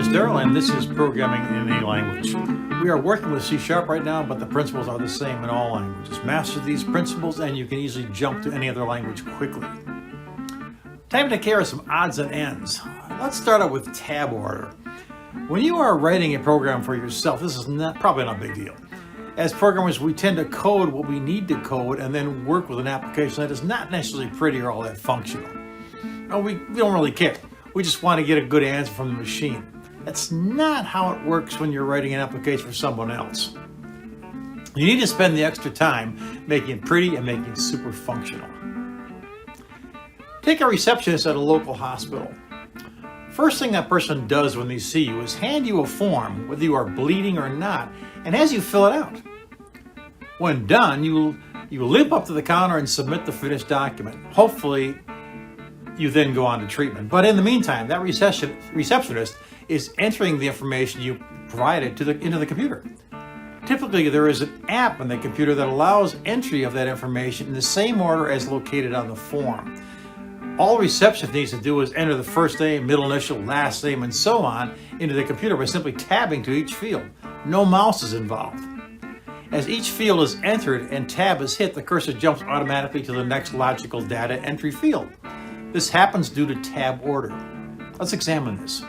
is Daryl, and this is Programming in a Language. We are working with C# right now, but the principles are the same in all languages. Master these principles, and you can easily jump to any other language quickly. Time to take care of some odds and ends. Let's start out with tab order. When you are writing a program for yourself, this is probably not a big deal. As programmers, we tend to code what we need to code and then work with an application that is not necessarily pretty or all that functional. No, we don't really care. We just want to get a good answer from the machine. That's not how it works when you're writing an application for someone else. You need to spend the extra time making it pretty and making it super functional. Take a receptionist at a local hospital. First thing that person does when they see you is hand you a form, whether you are bleeding or not, and as you fill it out. When done, you limp up to the counter and submit the finished document. Hopefully, you then go on to treatment. But in the meantime, that receptionist is entering the information you provided into the computer. Typically, there is an app on the computer that allows entry of that information in the same order as located on the form. All receptionist needs to do is enter the first name, middle initial, last name, and so on into the computer by simply tabbing to each field. No mouse is involved. As each field is entered and tab is hit, the cursor jumps automatically to the next logical data entry field. This happens due to tab order. Let's examine this.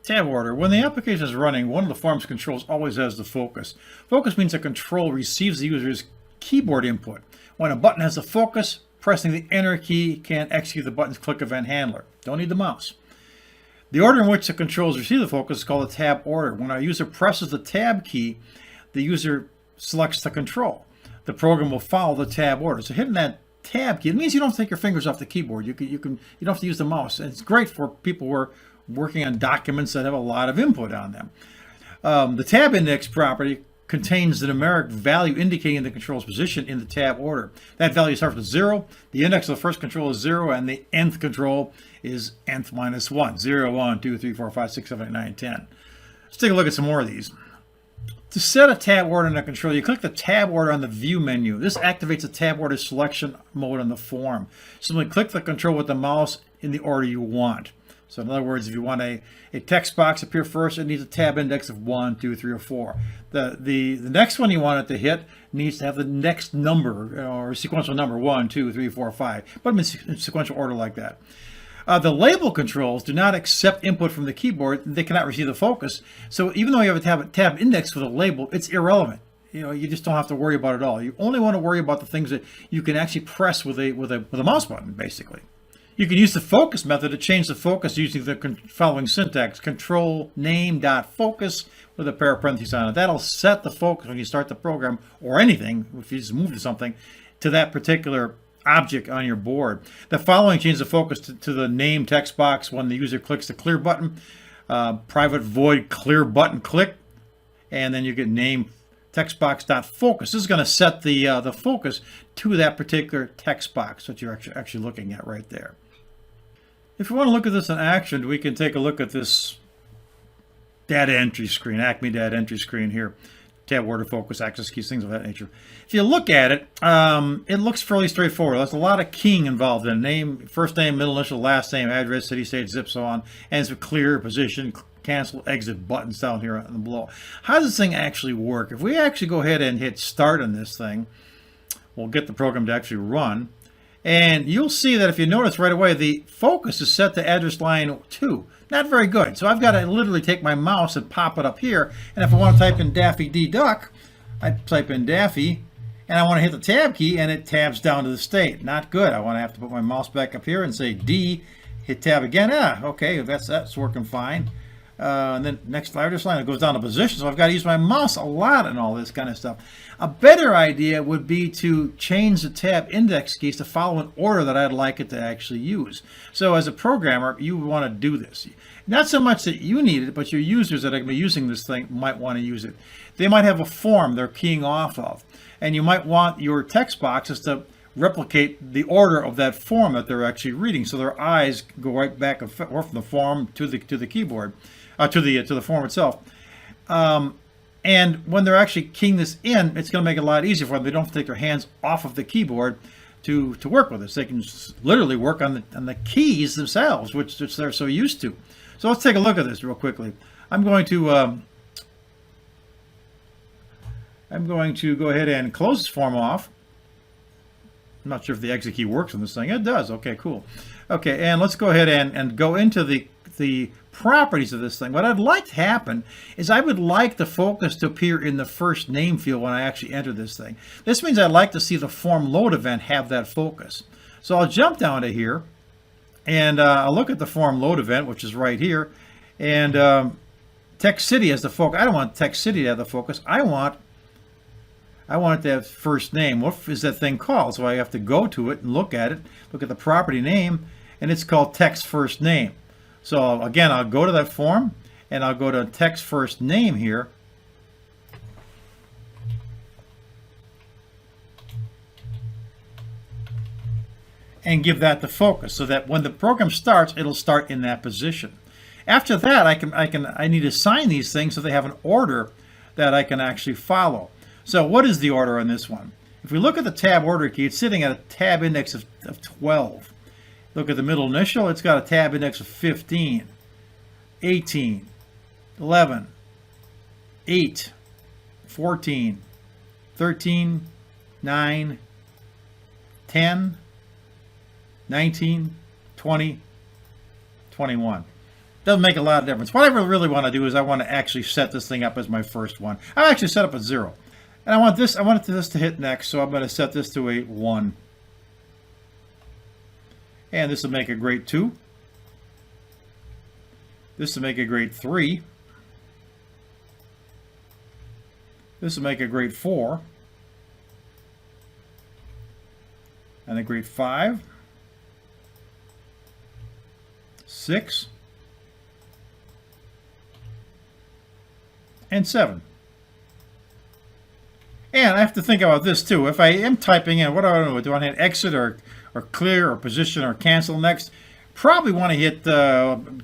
Tab order. When the application is running, one of the form's controls always has the focus. Focus means a control receives the user's keyboard input. When a button has a focus, pressing the enter key can execute the button's click event handler. Don't need the mouse. The order in which the controls receive the focus is called a tab order. When a user presses the tab key, the user selects the control. The program will follow the tab order. So hitting that tab key, it means you don't take your fingers off the keyboard. You don't have to use the mouse. And it's great for people who are working on documents that have a lot of input on them. The tab index property contains the numeric value indicating the control's position in the tab order. That value starts with 0. The index of the first control is 0, and the nth control is nth minus 1. 0, 1, 2, 3, 4, 5, 6, 7, 8, 9, 10. Let's take a look at some more of these. To set a tab order in a control, you click the tab order on the view menu. This activates the tab order selection mode on the form. Simply click the control with the mouse in the order you want. So in other words, if you want a text box appear first, it needs a tab index of 1, 2, 3, or 4. The next one you want it to hit needs to have the next number or sequential number 1, 2, 3, 4, 5. Put them in sequential order like that. The label controls do not accept input from the keyboard. They cannot receive the focus. So even though you have a tab index with a label, it's irrelevant. You just don't have to worry about it all. You only want to worry about the things that you can actually press with a mouse button, basically. You can use the focus method to change the focus using the following syntax: control name dot focus with a pair of parentheses on it. That'll set the focus when you start the program or anything, if you just move to something, to that particular object on your board. The following changes the focus to the name text box when the user clicks the clear button. Private void clear button click, and then you get name text box dot focus. This is going to set the focus to that particular text box that you're actually looking at right there. If you want to look at this in action, we can take a look at this data entry screen, Acme data entry screen here. Tab order, focus, access keys, things of that nature. If you look at it, it looks fairly straightforward. There's a lot of keying involved in name, first name, middle initial, last name, address, city, state, zip, so on. And it's a clear, position, cancel, exit buttons down here on the below. How does this thing actually work? If we actually go ahead and hit start on this thing, we'll get the program to actually run. And you'll see that if you notice right away, the focus is set to address line 2. Not very good. So I've got to literally take my mouse and pop it up here. And if I want to type in Daffy D Duck, I type in Daffy, and I want to hit the tab key, and it tabs down to the state. Not good. I want to have to put my mouse back up here and say D, hit tab again. Okay, that's working fine. And then next address line, it goes down to position. So I've got to use my mouse a lot and all this kind of stuff. A better idea would be to change the tab index keys to follow an order that I'd like it to actually use. So as a programmer, you want to do this. Not so much that you need it, but your users that are going to be using this thing might want to use it. They might have a form they're keying off of, and you might want your text boxes to replicate the order of that form that they're actually reading, so their eyes go right back and forth from the form to the keyboard, to the form itself. And when they're actually keying this in, it's going to make it a lot easier for them. They don't have to take their hands off of the keyboard to work with this. They can literally work on the keys themselves, which they're so used to. So let's take a look at this real quickly. I'm going to go ahead and close this form off. I'm not sure if the exit key works on this thing. It does. Okay, cool. Okay, and let's go ahead and go into the properties of this thing. What I'd like to happen is I would like the focus to appear in the first name field when I actually enter this thing. This means I'd like to see the form load event have that focus. So I'll jump down to here, and I'll look at the form load event, which is right here, and Text City has the focus. I don't want Text City to have the focus. I want it to have first name. What is that thing called? So I have to go to it and look at it, look at the property name, and it's called text first name. So again, I'll go to that form, and I'll go to text first name here. And give that the focus so that when the program starts, it'll start in that position. After that, I need to assign these things so they have an order that I can actually follow. So what is the order on this one? If we look at the tab order key, it's sitting at a tab index of 12. Look at the middle initial, it's got a tab index of 15, 18, 11, 8, 14, 13, 9, 10, 19, 20, 21. Doesn't make a lot of difference. What I really want to do is I want to actually set this thing up as my first one. I've actually set up at 0. And I want this to hit next, so I'm going to set this to a 1. And this will make a grade 2. This will make a grade 3. This will make a grade 4. And a grade 5. 6. And 7. And I have to think about this too. If I am typing in, what do I do? Do I want to hit exit or clear or position or cancel next? Probably want to hit,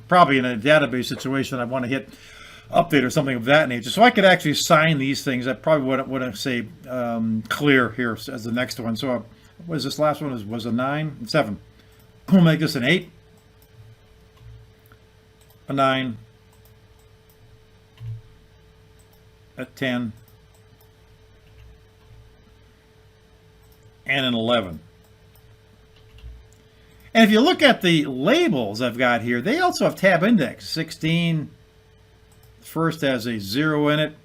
probably in a database situation, I want to hit update or something of that nature. So I could actually assign these things. I probably would say clear here as the next one. So what is this last one? Was a 9? 7. We'll make this an 8. A 9. A 10. And an 11. And if you look at the labels I've got here, they also have tab index. 16, first has a 0 in it.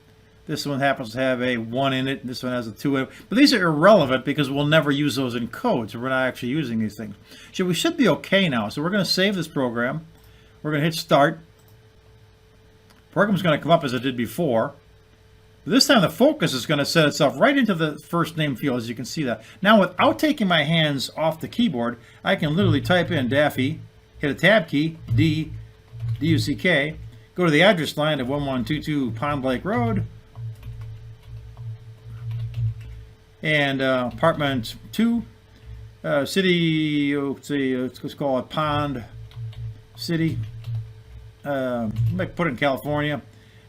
This one happens to have a 1 in it. This one has a 2 in it. But these are irrelevant because we'll never use those in code, so we're not actually using these things. So we should be okay now. So we're going to save this program. We're going to hit start. The program's going to come up as it did before. This time the focus is going to set itself right into the first name field, as you can see that. Now without taking my hands off the keyboard, I can literally type in Daffy, hit a tab key, D-U-C-K, go to the address line of 1122 Pond Lake Road, and apartment 2, city, let's call it Pond City, put it in California,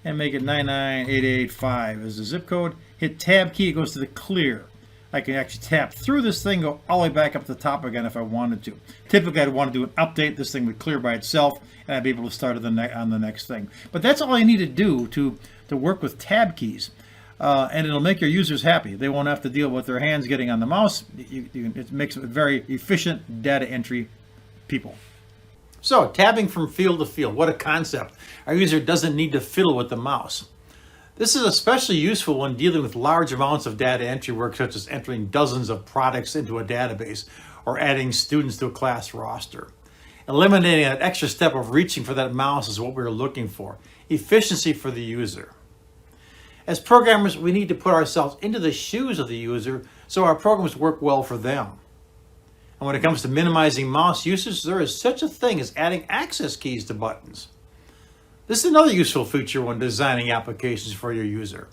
and make it 99885 as the zip code. Hit tab key, it goes to the clear. I can actually tap through this thing, go all the way back up to the top again if I wanted to. Typically I'd want to do an update. This thing would clear by itself and I'd be able to start on the next thing. But that's all I need to do to work with tab keys. And it'll make your users happy. They won't have to deal with their hands getting on the mouse. It makes it very efficient data entry people. So, tabbing from field to field, what a concept. Our user doesn't need to fiddle with the mouse. This is especially useful when dealing with large amounts of data entry work, such as entering dozens of products into a database or adding students to a class roster. Eliminating that extra step of reaching for that mouse is what we're looking for. Efficiency for the user. As programmers, we need to put ourselves into the shoes of the user so our programs work well for them. And when it comes to minimizing mouse usage, there is such a thing as adding access keys to buttons. This is another useful feature when designing applications for your user.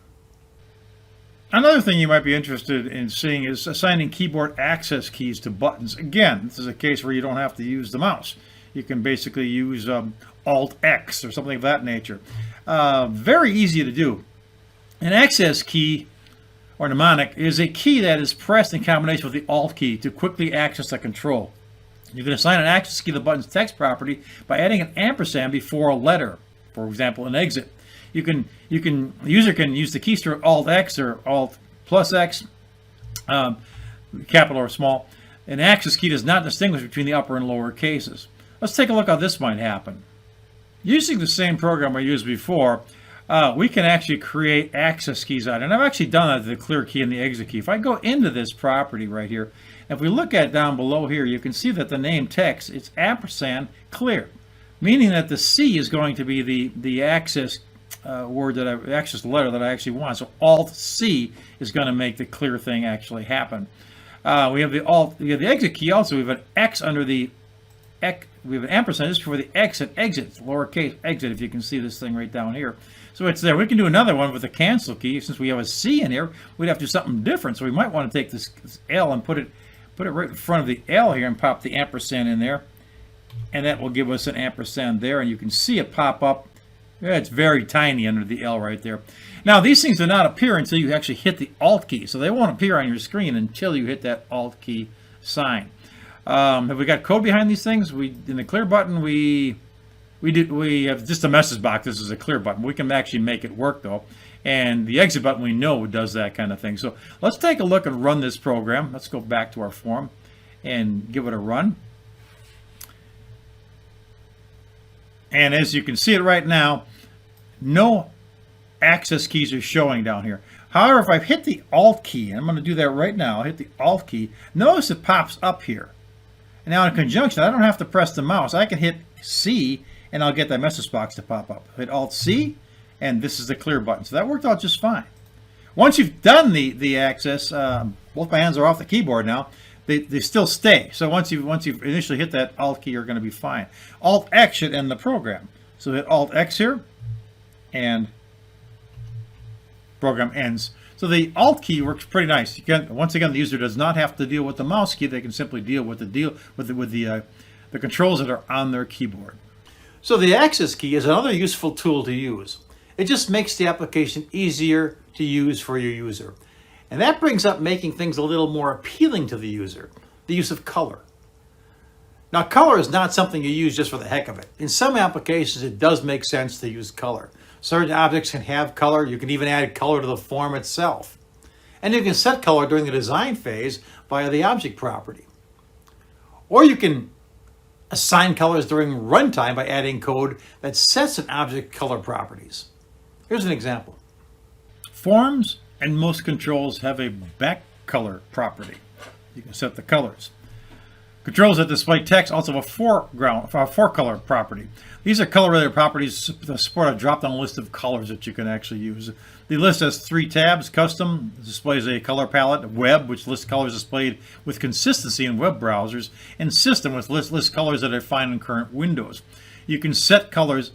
Another thing you might be interested in seeing is assigning keyboard access keys to buttons. Again, this is a case where you don't have to use the mouse. You can basically use Alt-X or something of that nature. Very easy to do. An access key or mnemonic, is a key that is pressed in combination with the Alt key to quickly access a control. You can assign an access key to the button's text property by adding an ampersand before a letter, for example, an exit. The user can use the keystroke Alt X or Alt plus X, capital or small. An access key does not distinguish between the upper and lower cases. Let's take a look how this might happen. Using the same program I used before, we can actually create access keys out. And I've actually done that with the clear key and the exit key. If I go into this property right here, if we look at down below here, you can see that the name text, it's ampersand clear, meaning that the C is going to be the access access letter that I actually want. So Alt C is going to make the clear thing actually happen. We have the exit key also. We have an X under the we have an ampersand just for the exit, lowercase exit, if you can see this thing right down here. So it's there. We can do another one with the cancel key. Since we have a C in here, we'd have to do something different. So we might want to take this L and put it right in front of the L here and pop the ampersand in there. And that will give us an ampersand there. And you can see it pop up. Yeah, it's very tiny under the L right there. Now, these things do not appear until you actually hit the Alt key. So they won't appear on your screen until you hit that Alt key sign. Have we got code behind these things? In the clear button, we have just a message box. This is a clear button. We can actually make it work though. And the exit button we know does that kind of thing. So let's take a look and run this program. Let's go back to our form and give it a run. And as you can see it right now, no access keys are showing down here. However, if I hit the Alt key, and I'm going to do that right now, I'll hit the Alt key, notice it pops up here. And now in conjunction, I don't have to press the mouse. I can hit C, and I'll get that message box to pop up. Hit Alt C, and this is the clear button. So that worked out just fine. Once you've done the access, both my hands are off the keyboard now, they still stay. So once you've initially hit that Alt key, you're going to be fine. Alt X should end the program. So hit Alt X here, and program ends. So the Alt key works pretty nice. Once again, the user does not have to deal with the mouse key. They can simply deal with the controls that are on their keyboard. So the access key is another useful tool to use. It just makes the application easier to use for your user. And that brings up making things a little more appealing to the user, the use of color. Now, color is not something you use just for the heck of it. In some applications, it does make sense to use color. Certain objects can have color. You can even add color to the form itself. And you can set color during the design phase via the object property. Or you can assign colors during runtime by adding code that sets an object color properties. Here's an example. Forms and most controls have a back color property. You can set the colors. Controls that display text also have a forecolor property. These are color-related properties that support a drop-down list of colors that you can actually use. The list has 3 tabs. Custom displays a color palette. Web, which lists colors displayed with consistency in web browsers. And System, which lists colors that are found in current windows. You can set colors.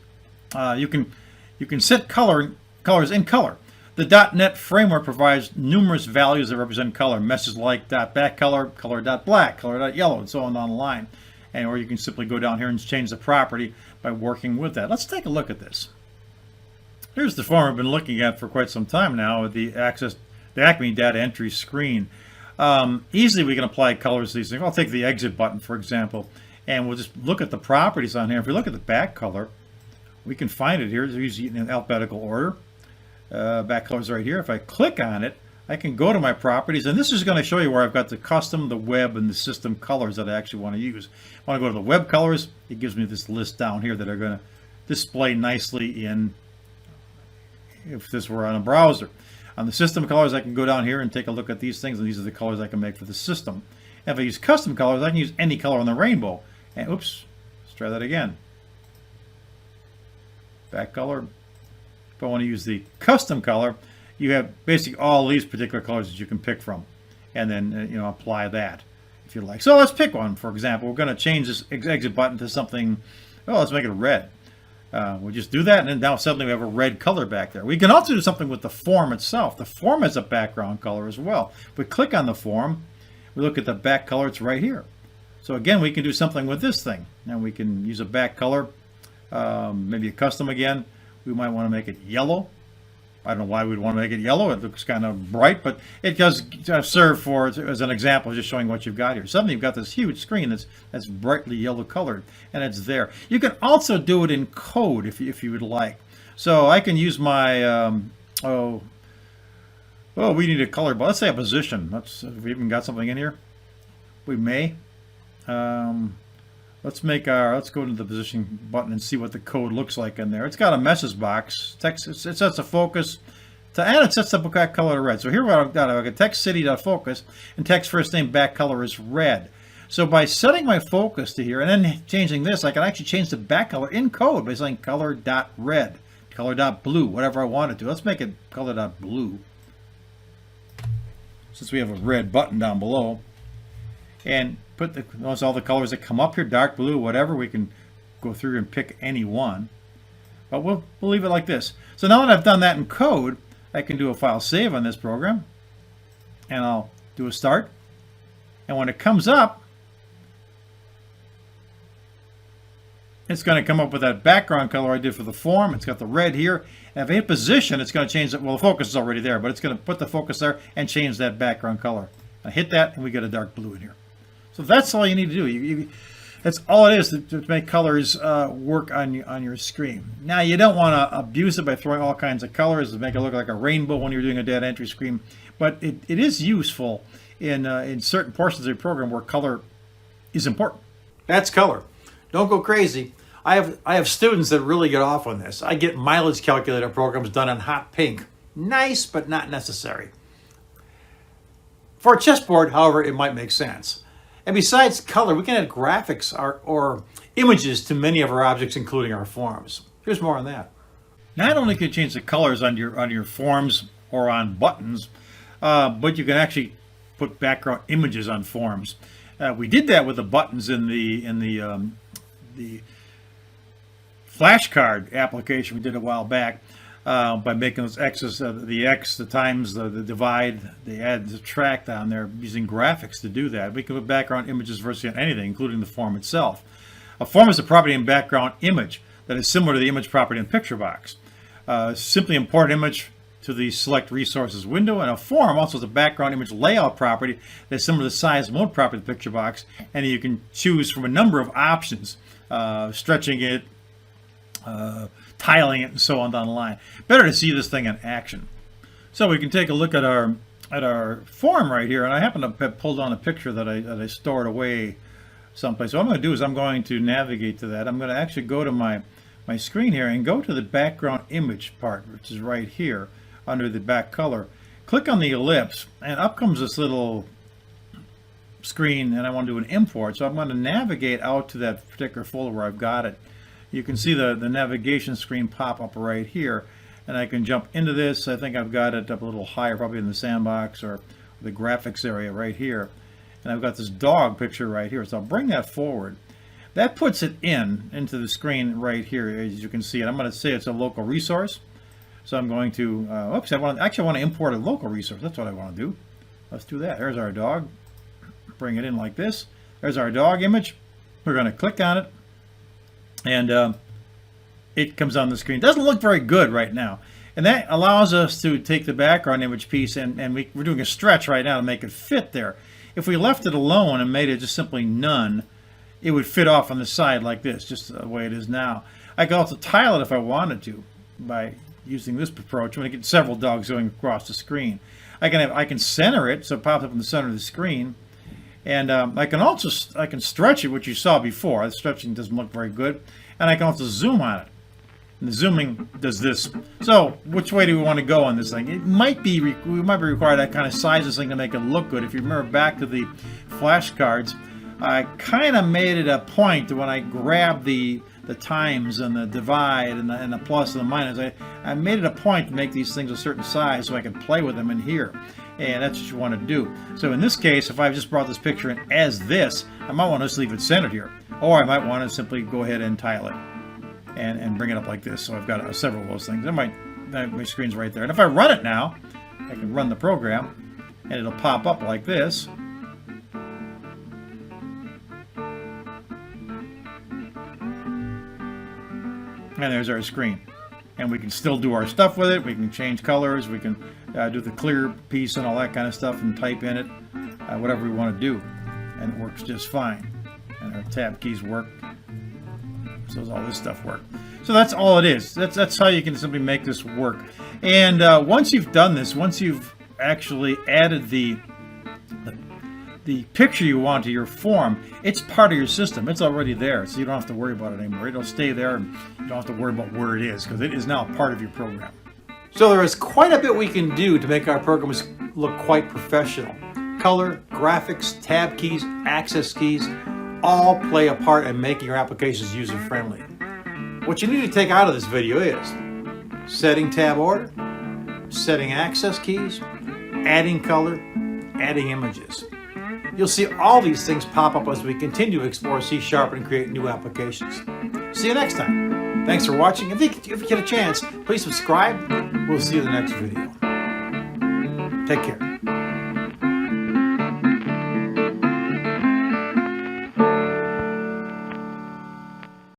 You can set colors in color. The .NET framework provides numerous values that represent color. Messages like .back color, color.black, color.yellow, and so on down the line. Or you can simply go down here and change the property by working with that. Let's take a look at this. Here's the form I've been looking at for quite some time now with the Acme data entry screen. Easily we can apply colors to these things. I'll take the exit button, for example, and we'll just look at the properties on here. If we look at the back color, we can find it here. It's usually in alphabetical order. Back colors right here. If I click on it, I can go to my properties, and this is going to show you where I've got the custom, the web, and the system colors that I actually want to use. If I want to go to the web colors, it gives me this list down here that are going to display nicely in, if this were on a browser. On the system colors, I can go down here and take a look at these things, and these are the colors I can make for the system. And if I use custom colors, I can use any color on the rainbow. And oops, let's try that again. Back color. If I want to use the custom color, you have basically all these particular colors that you can pick from, and then apply that if you like. So let's pick one. For example, we're going to change this exit button to something. Oh, let's make it red. We'll just do that, and then now suddenly we have a red color back there. We can also do something with the form itself. The form has a background color as well. If we click on the form, we look at the back color. It's right here. So again, we can do something with this thing. Now we can use a back color, maybe a custom again. We might want to make it yellow. I don't know why we'd want to make it yellow. It looks kind of bright, but it does serve for as an example, just showing what you've got here. Suddenly you've got this huge screen that's brightly yellow colored, and it's there. You can also do it in code if you would like. So I can use my we need a color, but let's say a position. Have we even got something in here? We may. Let's go to the position button and see what the code looks like in there. It's got a message box. Text. It sets a focus and it sets the back color to red. So here what I've got text city.focus, and text first name back color is red. So by setting my focus to here and then changing this, I can actually change the back color in code by saying color.red, color.blue, whatever I want it to. Let's make it color.blue, since we have a red button down below. And notice all the colors that come up here, dark blue, whatever. We can go through and pick any one. But we'll leave it like this. So now that I've done that in code, I can do a file save on this program. And I'll do a start. And when it comes up, it's going to come up with that background color I did for the form. It's got the red here. And if I hit position, it's going to change it. Well, the focus is already there, but it's going to put the focus there and change that background color. I hit that, and we get a dark blue in here. So that's all you need to do. That's all it is to make colors work on your screen. Now, you don't want to abuse it by throwing all kinds of colors to make it look like a rainbow when you're doing a data entry screen. But it is useful in certain portions of your program where color is important. That's color. Don't go crazy. I have students that really get off on this. I get mileage calculator programs done in hot pink. Nice, but not necessary. For a chessboard, however, it might make sense. And besides color, we can add graphics or images to many of our objects, including our forms. Here's more on that. Not only can you change the colors on your forms or on buttons, but you can actually put background images on forms. We did that with the buttons in the flashcard application we did a while back. By making those X's, the X, the times, the divide, the add, the subtract on there, using graphics to do that. We can put background images virtually on anything, including the form itself. A form is a property in background image that is similar to the image property in Picture Box. Simply import image to the Select Resources window, and a form also is a background image layout property that's similar to the size mode property in Picture Box, and you can choose from a number of options, stretching it, tiling it, and so on down the line. Better to see this thing in action. So we can take a look at our form right here, and I happen to have pulled on a picture that I stored away someplace. So what I'm going to do is I'm going to navigate to that. I'm going to actually go to my screen here and go to the background image part, which is right here under the back color. Click on the ellipse, and up comes this little screen, and I want to do an import. So I'm going to navigate out to that particular folder where I've got it. You can see the navigation screen pop up right here, and I can jump into this. I think I've got it up a little higher, probably in the sandbox or the graphics area right here. And I've got this dog picture right here, so I'll bring that forward. That puts it into the screen right here, as you can see. And I'm going to say it's a local resource. So I'm going to, I want to import a local resource. That's what I want to do. Let's do that. There's our dog. Bring it in like this. There's our dog image. We're going to click on it. And it comes on the screen. It doesn't look very good right now. And that allows us to take the background image piece, and we're doing a stretch right now to make it fit there. If we left it alone and made it just simply none, it would fit off on the side like this, just the way it is now. I could also tile it if I wanted to by using this approach. I'm going to get several dogs going across the screen. I can center it so it pops up in the center of the screen. And I can stretch it, which you saw before. The stretching doesn't look very good. And I can also zoom on it. And the zooming does this. So which way do we want to go on this thing? We might be required to kind of size this thing to make it look good. If you remember back to the flashcards, I kind of made it a point that when I grabbed the times and the divide and the plus and the minus, I made it a point to make these things a certain size so I could play with them in here. And that's what you want to do. So in this case, if I've just brought this picture in as this, I might want to just leave it centered here. Or I might want to simply go ahead and tile it and bring it up like this. So I've got several of those things. My screen's right there. And if I run it now, I can run the program, and it'll pop up like this. And there's our screen. and we can still do our stuff with it. We can change colors, we can do the clear piece and all that kind of stuff and type in it, whatever we want to do, and it works just fine. And our tab keys work, so does all this stuff work. So that's all it is. That's how you can simply make this work. And once you've done this, once you've actually added the picture you want to your form, it's part of your system. It's already there, so you don't have to worry about it anymore. It'll stay there, and you don't have to worry about where it is, because it is now part of your program. So there is quite a bit we can do to make our programs look quite professional. Color, graphics, tab keys, access keys, all play a part in making your applications user-friendly. What you need to take out of this video is setting tab order, setting access keys, adding color, adding images. You'll see all these things pop up as we continue to explore C# and create new applications. See you next time. Thanks for watching. If you get a chance, please subscribe. We'll see you in the next video. Take care.